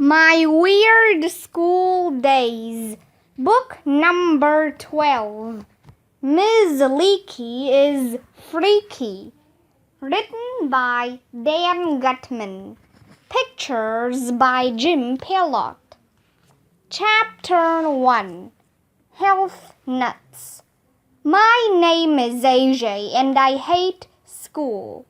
My Weird School Daze, Book number 12. Ms. Leaky is Freaky. Written by Dan Gutman. Pictures by Jim Pellot. Chapter 1. Health Nuts. My name is AJ and I hate school.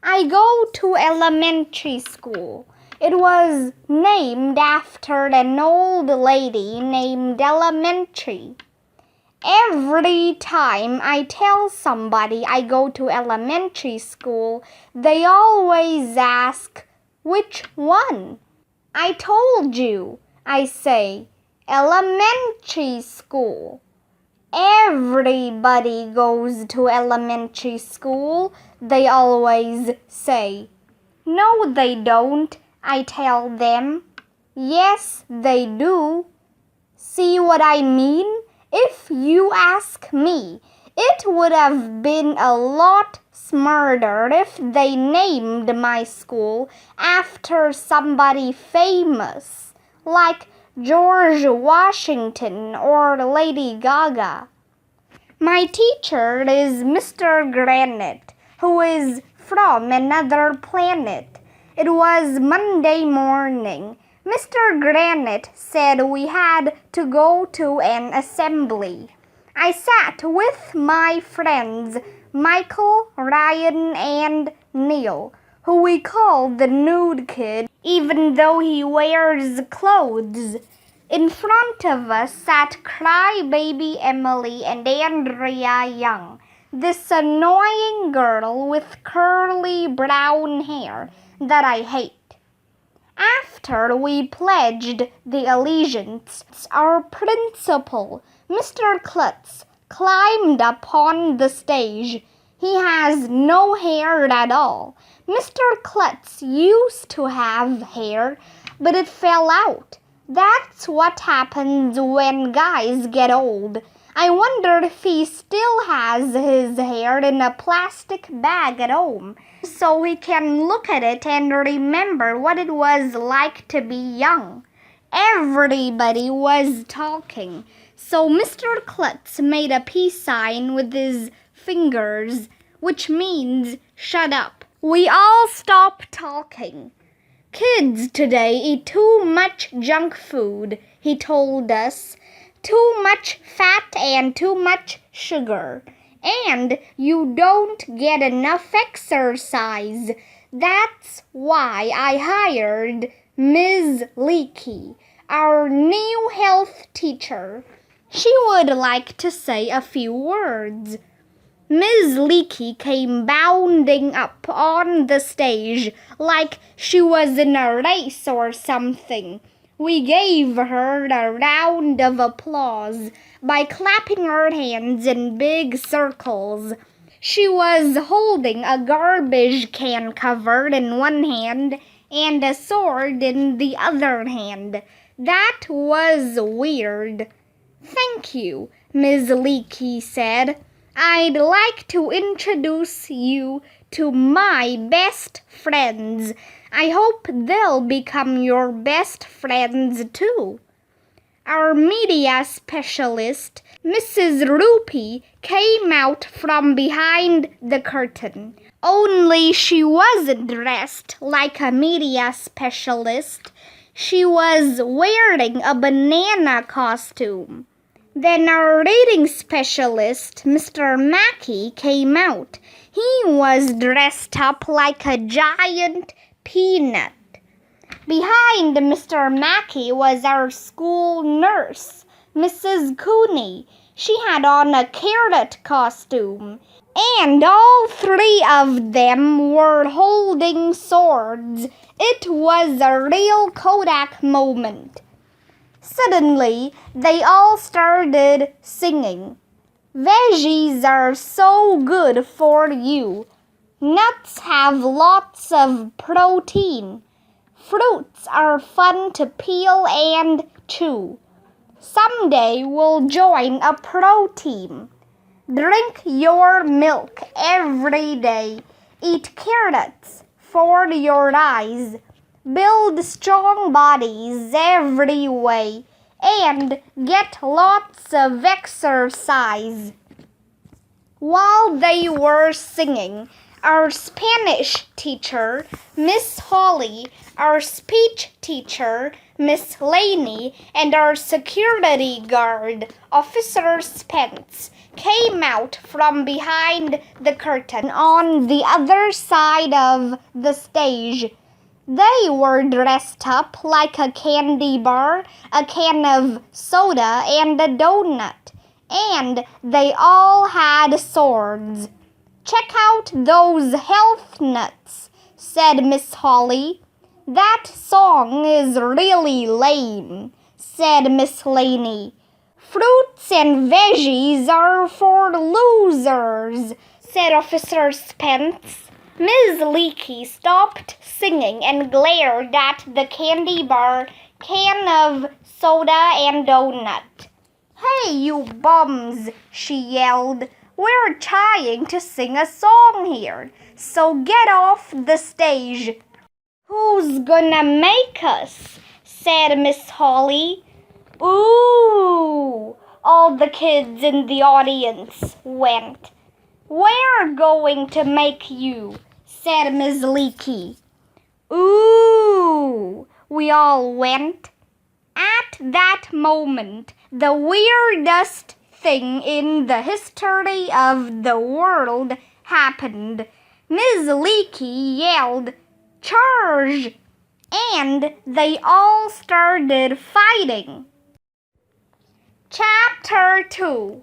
I go to elementary school. It was named after an old lady named Elementary. Every time I tell somebody I go to elementary school, they always ask, "Which one?" "I told you," I say, "elementary school." Everybody goes to elementary school, they always say. "No, they don't," I tell them. "Yes, they do." See what I mean? If you ask me, it would have been a lot smarter if they named my school after somebody famous, like George Washington or Lady Gaga. My teacher is Mr. Granite, who is from another planet. It was Monday morning. Mr. Granite said we had to go to an assembly. I sat with my friends Michael, Ryan, and Neil, who we call the nude kid, even though he wears clothes. In front of us sat Crybaby Emily and Andrea Young, this annoying girl with curly brown hair that I hate. After we pledged the allegiance, our principal, Mr. Klutz, climbed up on the stage. He has no hair at all. Mr. Klutz used to have hair, but it fell out. That's what happens when guys get old. I wonder if he still has his hair in a plastic bag at home, so he can look at it and remember what it was like to be young. Everybody was talking, so Mr. Klutz made a peace sign with his fingers, which means shut up. We all stopped talking. "Kids today eat too much junk food," he told us. "Too much fat and too much sugar. And you don't get enough exercise. That's why I hired Ms. Leaky, our new health teacher. She would like to say a few words." Ms. Leaky came bounding up on the stage like she was in a race or something. We gave her a round of applause by clapping our hands in big circles. She was holding a garbage can cover in one hand and a sword in the other hand. That was weird. "Thank you," Ms. Leaky said. "I'd like to introduce you to my best friends. I hope they'll become your best friends too." Our media specialist, Mrs. Rupee, came out from behind the curtain. Only she wasn't dressed like a media specialist. She was wearing a banana costume. Then our reading specialist, Mr. Mackey, came out. He was dressed up like a giant peanut. Behind Mr. Mackey was our school nurse, Mrs. Cooney. She had on a carrot costume, and all three of them were holding swords. It was a real Kodak moment. Suddenly, they all started singing. "Veggies are so good for you. Nuts have lots of protein. Fruits are fun to peel and chew. Someday we'll join a pro team. Drink your milk every day. Eat carrots for your eyes. build strong bodies every way, and get lots of exercise. While they were singing, our Spanish teacher, Miss Holly, our speech teacher, Miss Laney, and our security guard, Officer Spence, came out from behind the curtain on the other side of the stage. They were dressed up like a candy bar, a can of soda, and a donut, and they all had swords. "Check out those health nuts," said Miss Holly. "That song is really lame," said Miss Laney. "Fruits and veggies are for losers," said Officer Spence. Ms. Leaky stopped singing and glared at the candy bar, can of soda, and donut. "Hey, you bums," she yelled. "We're trying to sing a song here, so get off the stage." "Who's gonna make us?" said Miss Holly. "Ooh!" all the kids in the audience went. "We're going to make you," said Miss Leaky. "Ooh!" we all went. At that moment, the weirdest thing in the history of the world happened. Miss Leaky yelled, "Charge!" and they all started fighting. Chapter 2,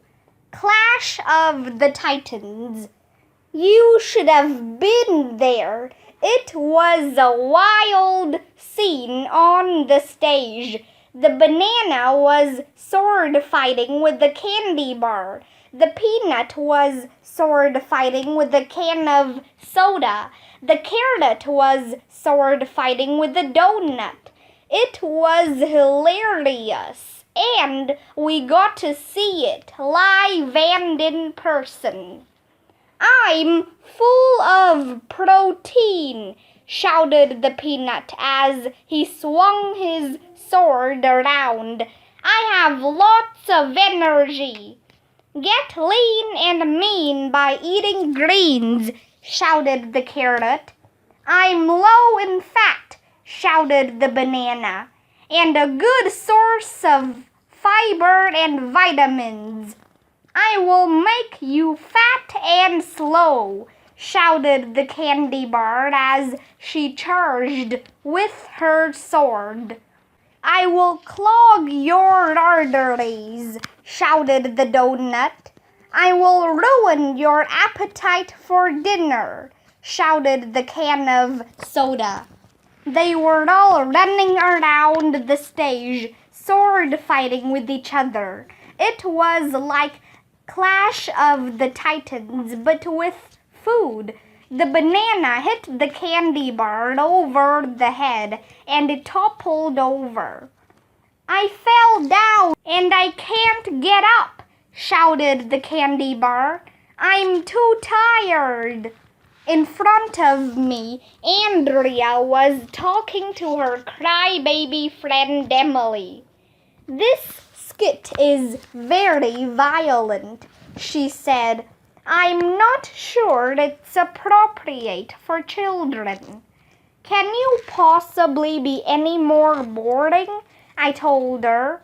Clash of the Titans. You should have been there. It was a wild scene on the stage. The banana was sword fighting with the candy bar. The peanut was sword fighting with the can of soda. The carrot was sword fighting with the donut. It was hilarious, and we got to see it live and in person. "I'm full of protein," shouted the peanut as he swung his sword around. "I have lots of energy." "Get lean and mean by eating greens," shouted the carrot. "I'm low in fat," shouted the banana, "and a good source of fiber and vitamins." "I will make you fat and slow," shouted the candy bar as she charged with her sword. "I will clog your arteries," shouted the donut. "I will ruin your appetite for dinner," shouted the can of soda. They were all running around the stage, sword fighting with each other. It was like Clash of the Titans, but with food. The banana hit the candy bar over the head, and it toppled over. "I fell down, and I can't get up," shouted the candy bar. "I'm too tired." In front of me, Andrea was talking to her crybaby friend Emily. "This skit is very violent," she said. "I'm not sure it's appropriate for children." "Can you possibly be any more boring?" I told her.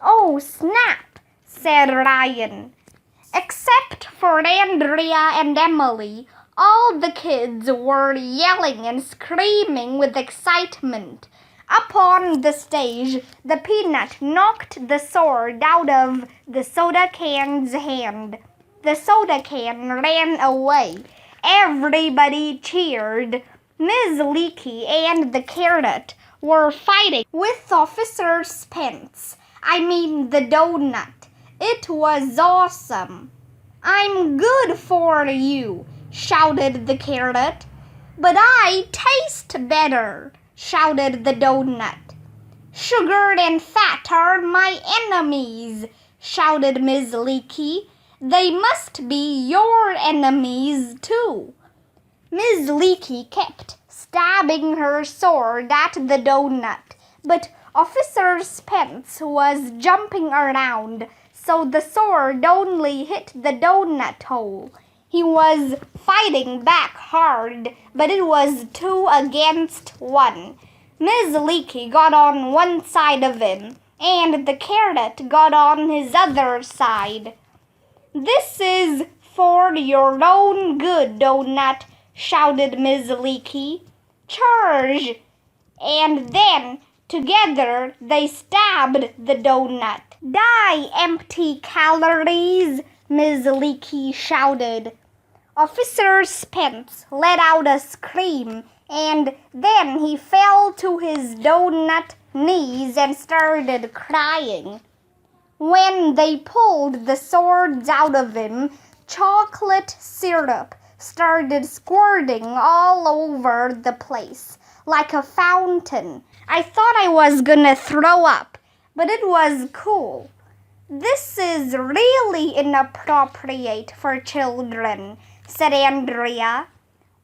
"Oh, snap," said Ryan. Except for Andrea and Emily, all the kids were yelling and screaming with excitement. Up on the stage, the peanut knocked the sword out of the soda can's hand. The soda can ran away. Everybody cheered. Ms. Leaky and the carrot were fighting with Officer Spence. I mean the donut. It was awesome. "I'm good for you," shouted the carrot. "But I taste better," shouted the donut. "Sugar and fat are my enemies," shouted Ms. Leaky. "They must be your enemies too." Ms. Leaky kept stabbing her sword at the donut. But Officer Spence was jumping around, so the sword only hit the donut hole. He was fighting back hard, but it was 2 against 1. Ms. Leaky got on one side of him, and the carrot got on his other side. "This is for your own good, donut," shouted Ms. Leaky. "Charge!" And then, together, they stabbed the donut. "Die, empty calories!" Ms. Leaky shouted. Officer Spence let out a scream, and then he fell to his donut knees and started crying. When they pulled the swords out of him, chocolate syrup started squirting all over the place like a fountain. I thought I was gonna throw up, but it was cool. "This is really inappropriate for children," said Andrea.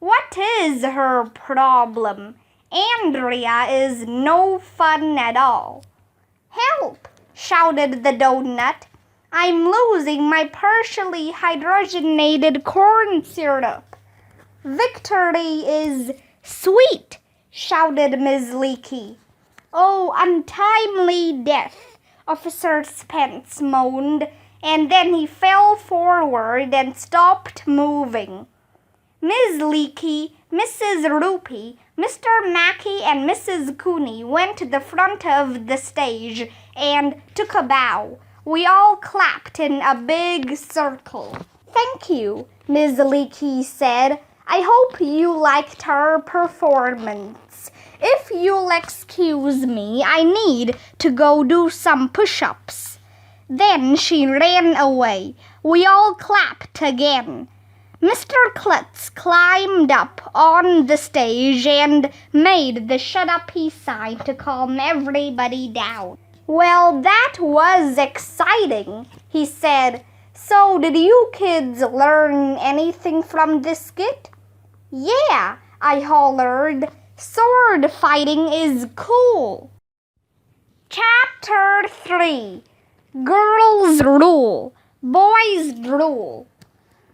"What is her problem? Andrea is no fun at all." "Help!" shouted the donut. "I'm losing my partially hydrogenated corn syrup." "Victory is sweet!" shouted Ms. Leaky. "Oh, untimely death," Officer Spence moaned, and then he fell forward and stopped moving. Ms. Leaky, Mrs. Rupee, Mr. Mackey, and Mrs. Cooney went to the front of the stage and took a bow. We all clapped in a big circle. "Thank you," Ms. Leaky said. "I hope you liked our performance. If you'll excuse me, I need to go do some push-ups." Then she ran away. We all clapped again. Mr. Klutz climbed up on the stage and made the shut-up-y sign to calm everybody down. "Well, that was exciting," he said. "So did you kids learn anything from this skit?" "Yeah," I hollered. "Sword fighting is cool." Chapter 3. Girls Rule, Boys Rule.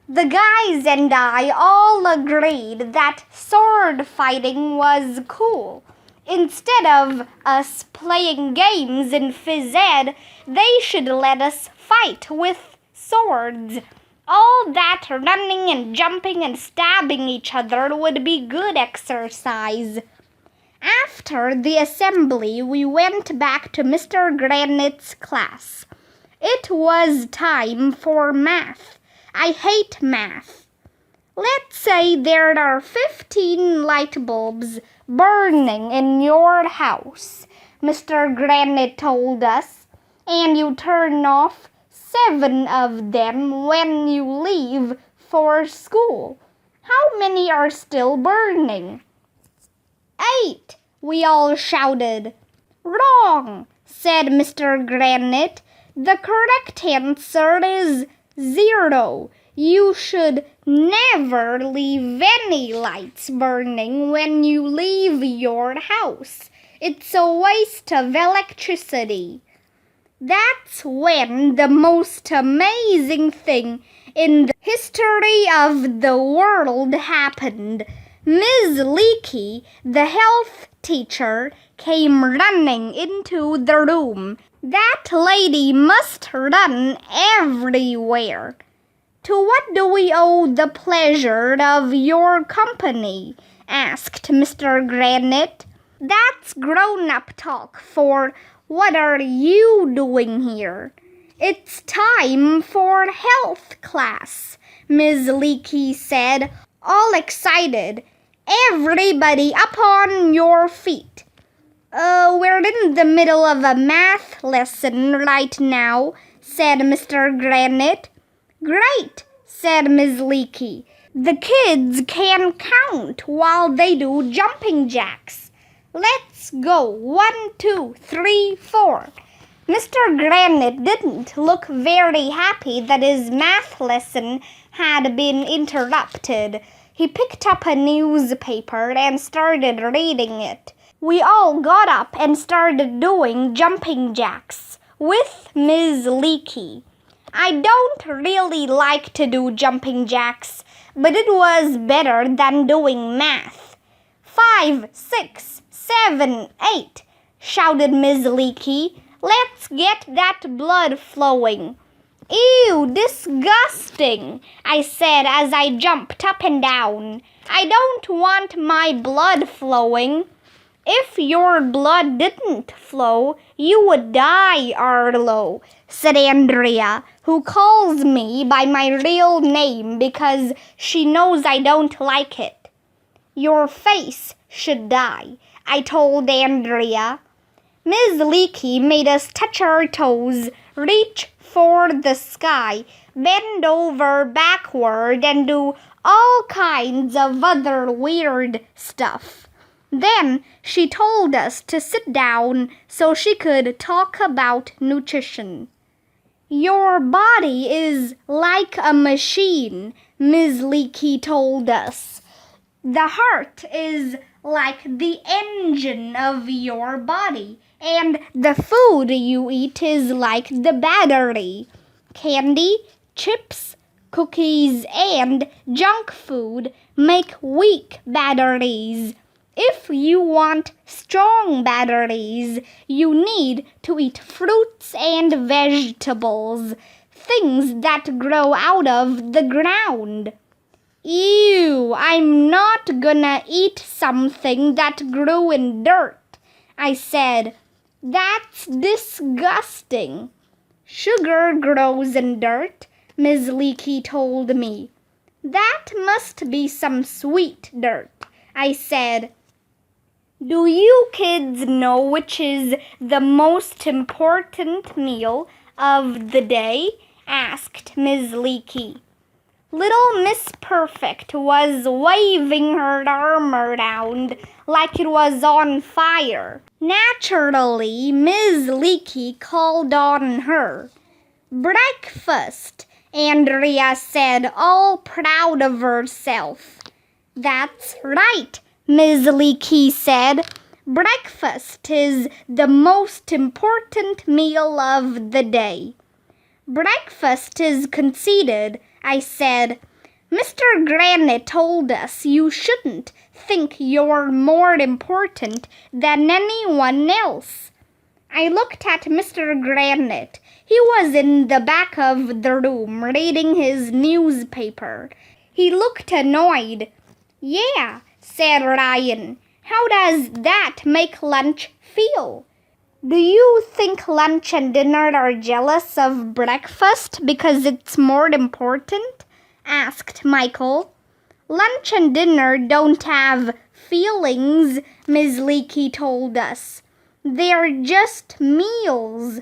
The guys and I all agreed that sword fighting was cool. Instead of us playing games in phys ed, they should let us fight with swords. All that running and jumping and stabbing each other would be good exercise. After the assembly, we went back to Mr. Granite's class. It was time for math. I hate math. "Let's say there are 15 light bulbs burning in your house," Mr. Granite told us, "and you turn off 7 of them when you leave for school. How many are still burning?" 8, we all shouted. "Wrong," said Mr. Granite. "The correct answer is 0. You should never leave any lights burning when you leave your house. It's a waste of electricity." That's when the most amazing thing in the history of the world happened. Ms. Leaky, the health teacher, came running into the room. That lady must run everywhere. "To what do we owe the pleasure of your company?" asked Mr. Granite. "That's grown-up talk for what are you doing here?" "It's time for health class," Ms. Leaky said, all excited. "Everybody up on your feet." We're in the middle of a math lesson right now," said Mr. Granite. "Great," said Ms. Leaky. "The kids can count while they do jumping jacks. Let's go. 1, 2, 3, 4. Mr. Granite didn't look very happy that his math lesson had been interrupted. He picked up a newspaper and started reading it. We all got up and started doing jumping jacks with Ms. Leaky. I don't really like to do jumping jacks, but it was better than doing math. 5, 6, 7, 8, shouted Ms. Leaky. Let's get that blood flowing. Ew, disgusting, I said as I jumped up and down. I don't want my blood flowing. If your blood didn't flow, you would die, Arlo, said Andrea, who calls me by my real name because she knows I don't like it. Your face should die, I told Andrea. Ms. Leaky made us touch our toes, reach for the sky, bend over backward, and do all kinds of other weird stuff. Then she told us to sit down so she could talk about nutrition. Your body is like a machine, Ms. Leaky told us. The heart is like the engine of your body, and the food you eat is like the battery. Candy, chips, cookies, and junk food make weak batteries. If you want strong batteries, you need to eat fruits and vegetables, things that grow out of the ground. Ew, I'm not gonna eat something that grew in dirt, I said. That's disgusting. Sugar grows in dirt, Ms. Leaky told me. That must be some sweet dirt, I said. Do you kids know which is the most important meal of the day? Asked Ms. Leaky. Little Miss Perfect was waving her arm around like it was on fire. Naturally, Ms. Leaky called on her. Breakfast, Andrea said, all proud of herself. That's right, Ms. Leaky said. Breakfast is the most important meal of the day. Breakfast is conceited, I said. Mr. Granite told us you shouldn't think you're more important than anyone else. I looked at Mr. Granite. He was in the back of the room reading his newspaper. He looked annoyed. Yeah, said Ryan. How does that make lunch feel? Do you think lunch and dinner are jealous of breakfast because it's more important? Asked Michael. Lunch and dinner don't have feelings, Ms. Leaky told us. They're just meals.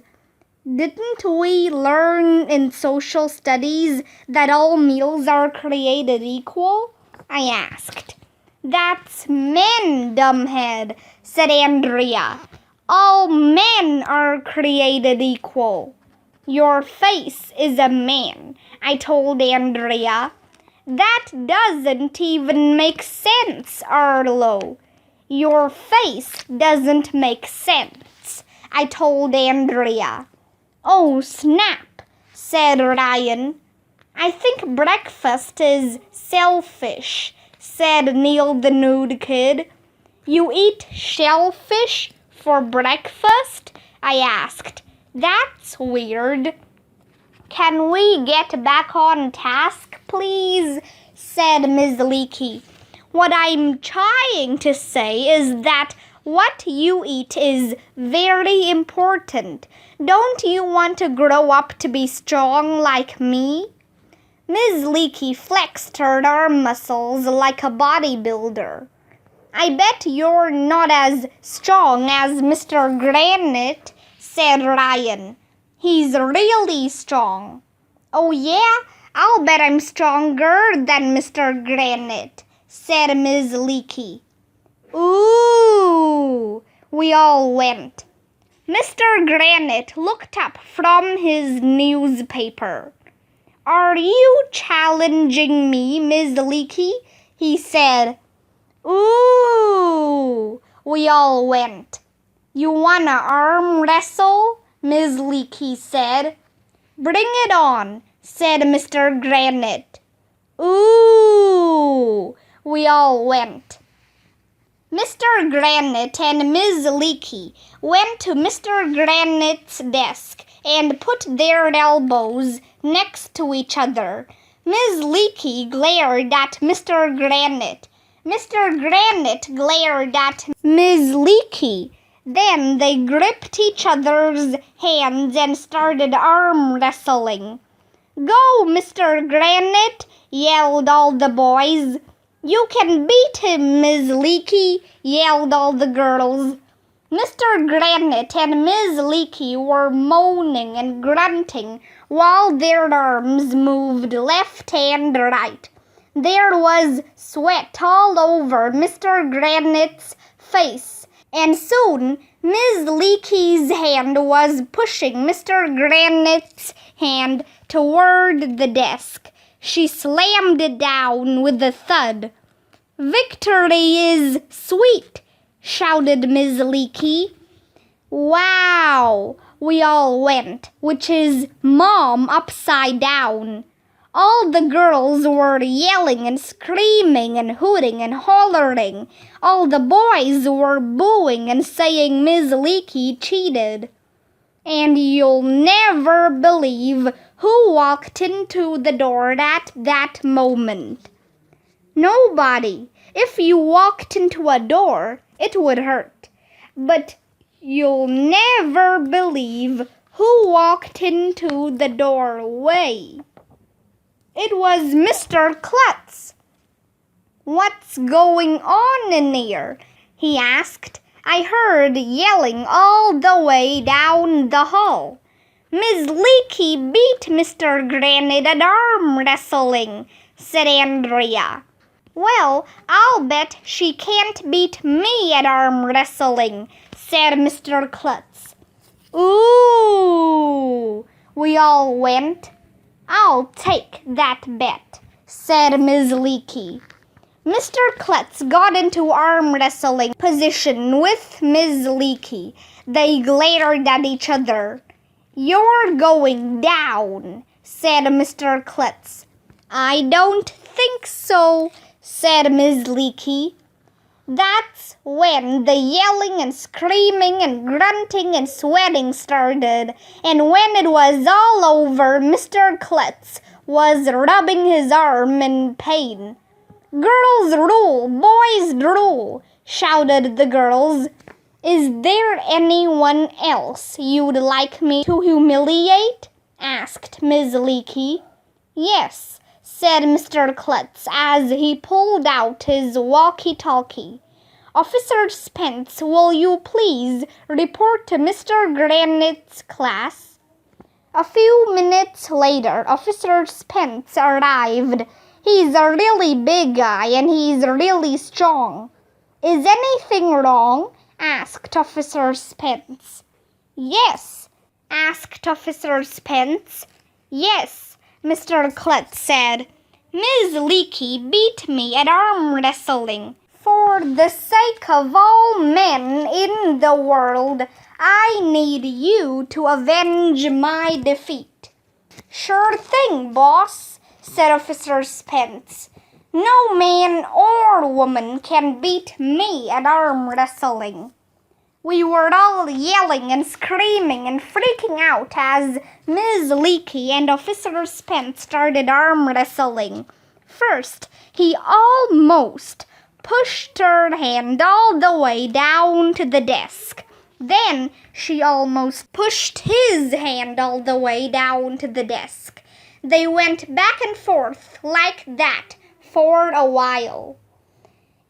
Didn't we learn in social studies that all meals are created equal? I asked. That's men, dumbhead, said Andrea. All men are created equal. Your face is a man, I told Andrea. That doesn't even make sense, Arlo. Your face doesn't make sense, I told Andrea. Oh, snap, said Ryan. I think breakfast is selfish, said Neil the Nude Kid. You eat shellfish for breakfast? I asked. That's weird. Can we get back on task, please? Said Ms. Leaky. What I'm trying to say is that what you eat is very important. Don't you want to grow up to be strong like me? Ms. Leaky flexed her arm muscles like a bodybuilder. I bet you're not as strong as Mr. Granite, said Ryan. He's really strong. Oh yeah? I'll bet I'm stronger than Mr. Granite, said Ms. Leaky. Ooh! We all went. Mr. Granite looked up from his newspaper. Are you challenging me, Ms. Leaky? he said. Ooh! We all went. You wanna arm wrestle? Ms. Leaky said. Bring it on, said Mr. Granite. Ooh! We all went. Mr. Granite and Ms. Leaky went to Mr. Granite's desk and put their elbows next to each other. Ms. Leaky glared at Mr. Granite. Mr. Granite glared at Ms. Leaky. Then they gripped each other's hands and started arm wrestling. Go, Mr. Granite, yelled all the boys. You can beat him, Ms. Leaky, yelled all the girls. Mr. Granite and Ms. Leaky were moaning and grunting while their arms moved left and right. There was sweat all over Mr. Granite's face, and soon Ms. Leaky's hand was pushing Mr. Granite's hand toward the desk. She slammed it down with a thud. Victory is sweet, shouted Ms. Leaky. Wow, we all went, which is Mom upside down. All the girls were yelling and screaming and hooting and hollering. All the boys were booing and saying Ms. Leaky cheated. And you'll never believe who walked into the door at that moment. Nobody. If you walked into a door, it would hurt. But you'll never believe who walked into the doorway. It was Mr. Klutz. What's going on in here? He asked. I heard yelling all the way down the hall. Ms. Leaky beat Mr. Granite at arm wrestling, said Andrea. Well, I'll bet she can't beat me at arm wrestling, said Mr. Klutz. Ooh! We all went. I'll take that bet, said Ms. Leaky. Mr. Klutz got into arm wrestling position with Ms. Leaky. They glared at each other. You're going down, said Mr. Klutz. I don't think so, said Ms. Leaky. That's when the yelling and screaming and grunting and sweating started, and when it was all over, Mr. Klutz was rubbing his arm in pain. Girls rule, boys rule, shouted the girls. Is there anyone else you'd like me to humiliate? Asked Ms. Leaky. Yes, said Mr. Klutz as he pulled out his walkie-talkie. Officer Spence, will you please report to Mr. Granite's class? A few minutes later, Officer Spence arrived. He's a really big guy and he's really strong. Is anything wrong? Asked Officer Spence. Yes, asked Officer Spence. Yes, Mr. Klutz said. Ms. Leaky beat me at arm wrestling. For the sake of all men in the world, I need you to avenge my defeat. Sure thing, boss, said Officer Spence. No man or woman can beat me at arm wrestling. We were all yelling and screaming and freaking out as Ms. Leaky and Officer Spence started arm wrestling. First, he almost pushed her hand all the way down to the desk. Then she almost pushed his hand all the way down to the desk. They went back and forth like that for a while.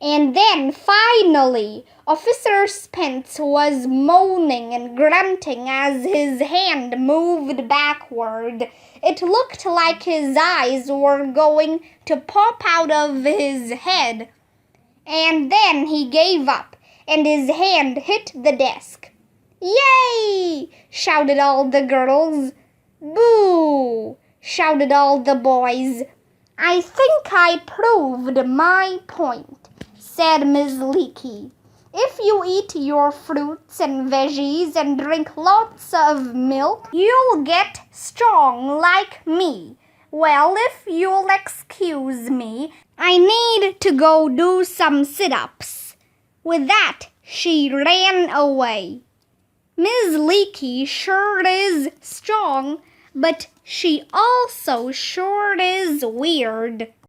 And then finally, Officer Spence was moaning and grunting as his hand moved backward. It looked like his eyes were going to pop out of his head. And then he gave up, and his hand hit the desk. Yay! Shouted all the girls. Boo! Shouted all the boys. I think I proved my point, said Miss Leaky. If you eat your fruits and veggies and drink lots of milk, you'll get strong like me. Well, if you'll excuse me, I need to go do some sit-ups. With that, she ran away. Miss Leaky sure is strong, but she also sure is weird.